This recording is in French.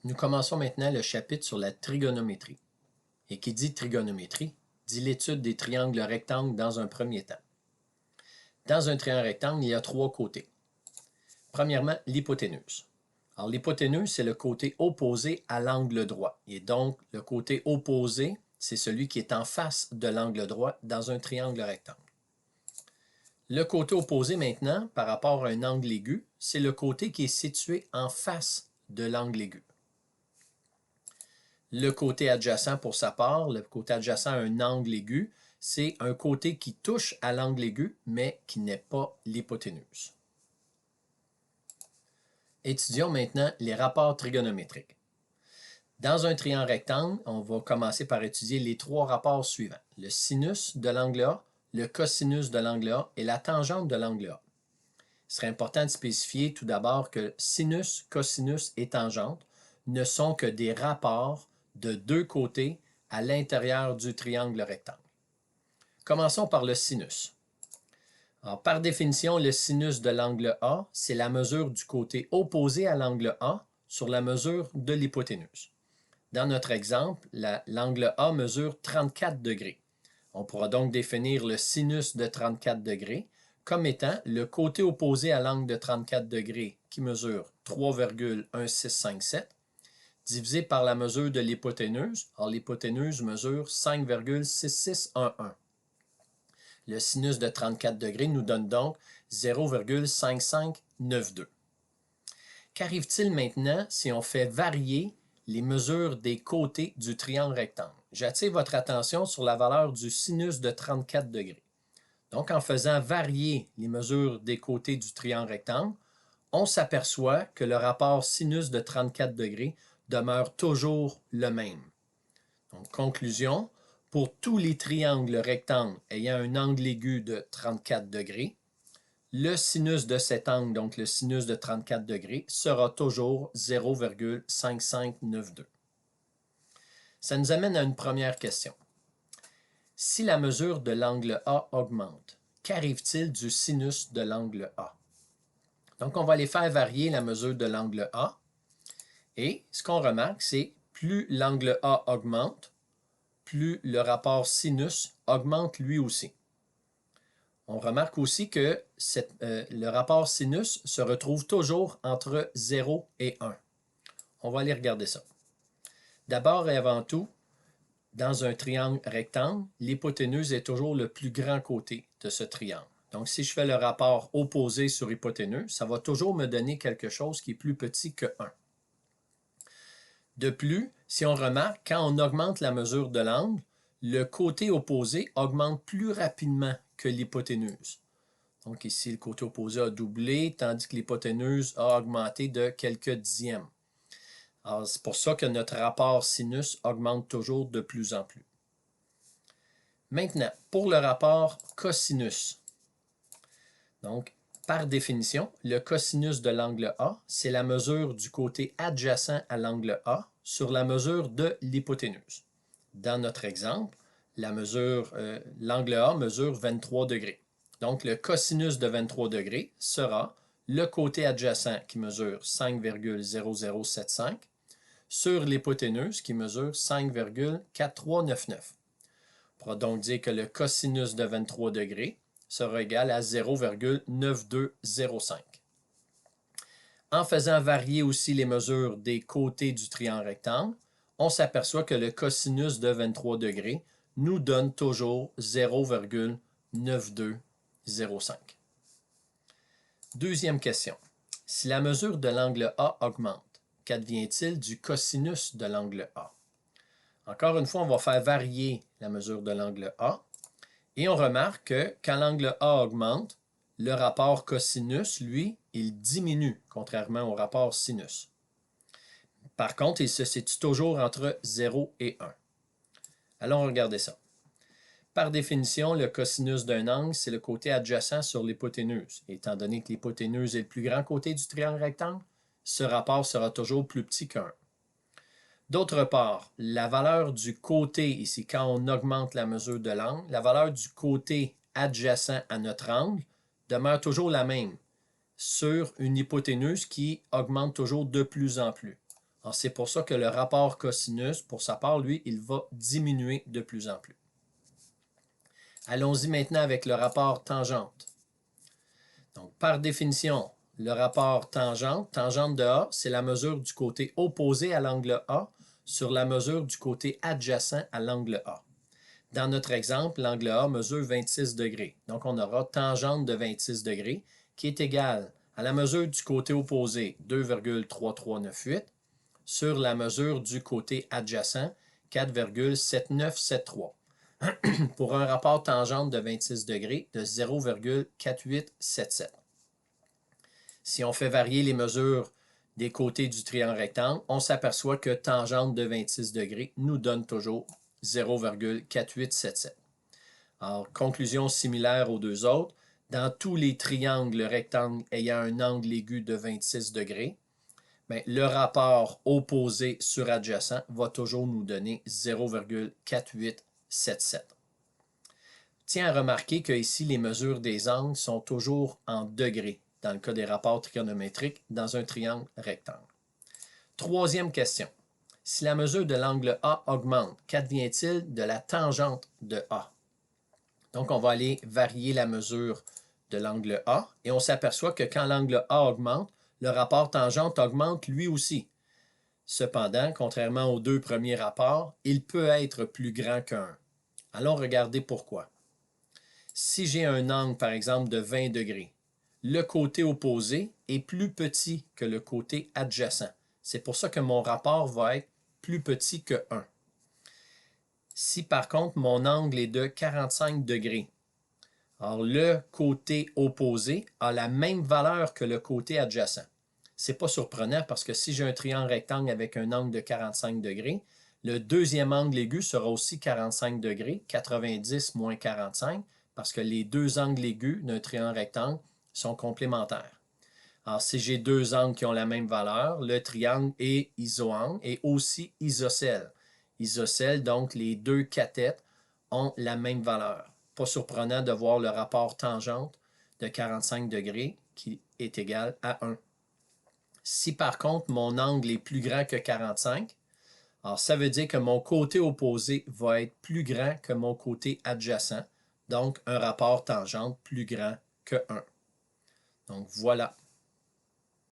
Nous commençons maintenant le chapitre sur la trigonométrie. Et qui dit trigonométrie, dit l'étude des triangles rectangles dans un premier temps. Dans un triangle rectangle, il y a trois côtés. Premièrement, l'hypoténuse. Alors, l'hypoténuse, c'est le côté opposé à l'angle droit. Et donc, le côté opposé, c'est celui qui est en face de l'angle droit dans un triangle rectangle. Le côté opposé maintenant, par rapport à un angle aigu, c'est le côté qui est situé en face de l'angle aigu. Le côté adjacent pour sa part, le côté adjacent à un angle aigu, c'est un côté qui touche à l'angle aigu, mais qui n'est pas l'hypoténuse. Étudions maintenant les rapports trigonométriques. Dans un triangle rectangle, on va commencer par étudier les trois rapports suivants. Le sinus de l'angle A, le cosinus de l'angle A et la tangente de l'angle A. Il serait important de spécifier tout d'abord que sinus, cosinus et tangente ne sont que des rapports de deux côtés à l'intérieur du triangle rectangle. Commençons par le sinus. Alors, par définition, le sinus de l'angle A, c'est la mesure du côté opposé à l'angle A sur la mesure de l'hypoténuse. Dans notre exemple, l'angle A mesure 34 degrés. On pourra donc définir le sinus de 34 degrés comme étant le côté opposé à l'angle de 34 degrés qui mesure 3,1657 divisé par la mesure de l'hypoténuse. Alors, l'hypoténuse mesure 5,6611. Le sinus de 34 degrés nous donne donc 0,5592. Qu'arrive-t-il maintenant si on fait varier les mesures des côtés du triangle rectangle? J'attire votre attention sur la valeur du sinus de 34 degrés. Donc, en faisant varier les mesures des côtés du triangle rectangle, on s'aperçoit que le rapport sinus de 34 degrés demeure toujours le même. Donc, conclusion, pour tous les triangles rectangles ayant un angle aigu de 34 degrés, le sinus de cet angle, donc le sinus de 34 degrés, sera toujours 0,5592. Ça nous amène à une première question. Si la mesure de l'angle A augmente, qu'arrive-t-il du sinus de l'angle A? Donc, on va aller faire varier la mesure de l'angle A. Et ce qu'on remarque, c'est plus l'angle A augmente, plus le rapport sinus augmente lui aussi. On remarque aussi que le rapport sinus se retrouve toujours entre 0 et 1. On va aller regarder ça. D'abord et avant tout, dans un triangle rectangle, l'hypoténuse est toujours le plus grand côté de ce triangle. Donc, si je fais le rapport opposé sur hypoténuse, ça va toujours me donner quelque chose qui est plus petit que 1. De plus, si on remarque, quand on augmente la mesure de l'angle, le côté opposé augmente plus rapidement que l'hypoténuse. Donc ici, le côté opposé a doublé, tandis que l'hypoténuse a augmenté de quelques dixièmes. Alors, c'est pour ça que notre rapport sinus augmente toujours de plus en plus. Maintenant, pour le rapport cosinus. Donc, par définition, le cosinus de l'angle A, c'est la mesure du côté adjacent à l'angle A sur la mesure de l'hypoténuse. Dans notre exemple, l'angle A mesure 23 degrés. Donc, le cosinus de 23 degrés sera le côté adjacent qui mesure 5,0075 sur l'hypoténuse qui mesure 5,4399. On pourra donc dire que le cosinus de 23 degrés sera égal à 0,9205. En faisant varier aussi les mesures des côtés du triangle rectangle, on s'aperçoit que le cosinus de 23 degrés nous donne toujours 0,9205. Deuxième question. Si la mesure de l'angle A augmente, qu'advient-il du cosinus de l'angle A? Encore une fois, on va faire varier la mesure de l'angle A. Et on remarque que quand l'angle A augmente, le rapport cosinus, lui, il diminue, contrairement au rapport sinus. Par contre, il se situe toujours entre 0 et 1. Allons regarder ça. Par définition, le cosinus d'un angle, c'est le côté adjacent sur l'hypoténuse. Étant donné que l'hypoténuse est le plus grand côté du triangle rectangle, ce rapport sera toujours plus petit qu'1. D'autre part, la valeur du côté, ici, quand on augmente la mesure de l'angle, la valeur du côté adjacent à notre angle demeure toujours la même sur une hypoténuse qui augmente toujours de plus en plus. Alors, c'est pour ça que le rapport cosinus, pour sa part, lui, il va diminuer de plus en plus. Allons-y maintenant avec le rapport tangente. Donc, par définition, le rapport tangente de A, c'est la mesure du côté opposé à l'angle A sur la mesure du côté adjacent à l'angle A. Dans notre exemple, l'angle A mesure 26 degrés. Donc, on aura tangente de 26 degrés qui est égale à la mesure du côté opposé 2,3398 sur la mesure du côté adjacent 4,7973 pour un rapport tangente de 26 degrés de 0,4877. Si on fait varier les mesures des côtés du triangle rectangle, on s'aperçoit que tangente de 26 degrés nous donne toujours 0,4877. Alors, conclusion similaire aux deux autres, dans tous les triangles rectangles ayant un angle aigu de 26 degrés, bien, le rapport opposé sur adjacent va toujours nous donner 0,4877. Tiens à remarquer que ici, les mesures des angles sont toujours en degrés, dans le cas des rapports trigonométriques, dans un triangle rectangle. Troisième question. Si la mesure de l'angle A augmente, qu'advient-il de la tangente de A? Donc, on va aller varier la mesure de l'angle A et on s'aperçoit que quand l'angle A augmente, le rapport tangente augmente lui aussi. Cependant, contrairement aux deux premiers rapports, il peut être plus grand qu'1. Allons regarder pourquoi. Si j'ai un angle, par exemple, de 20 degrés, le côté opposé est plus petit que le côté adjacent. C'est pour ça que mon rapport va être plus petit que 1. Si par contre mon angle est de 45 degrés, alors le côté opposé a la même valeur que le côté adjacent. Ce n'est pas surprenant parce que si j'ai un triangle rectangle avec un angle de 45 degrés, le deuxième angle aigu sera aussi 45 degrés, 90 moins 45, parce que les deux angles aigus d'un triangle rectangle sont complémentaires. Alors, si j'ai deux angles qui ont la même valeur, le triangle est isoangle et aussi isocèle. Isocèle, donc les deux cathètes ont la même valeur. Pas surprenant de voir le rapport tangente de 45 degrés qui est égal à 1. Si par contre mon angle est plus grand que 45, alors ça veut dire que mon côté opposé va être plus grand que mon côté adjacent, donc un rapport tangente plus grand que 1. Donc voilà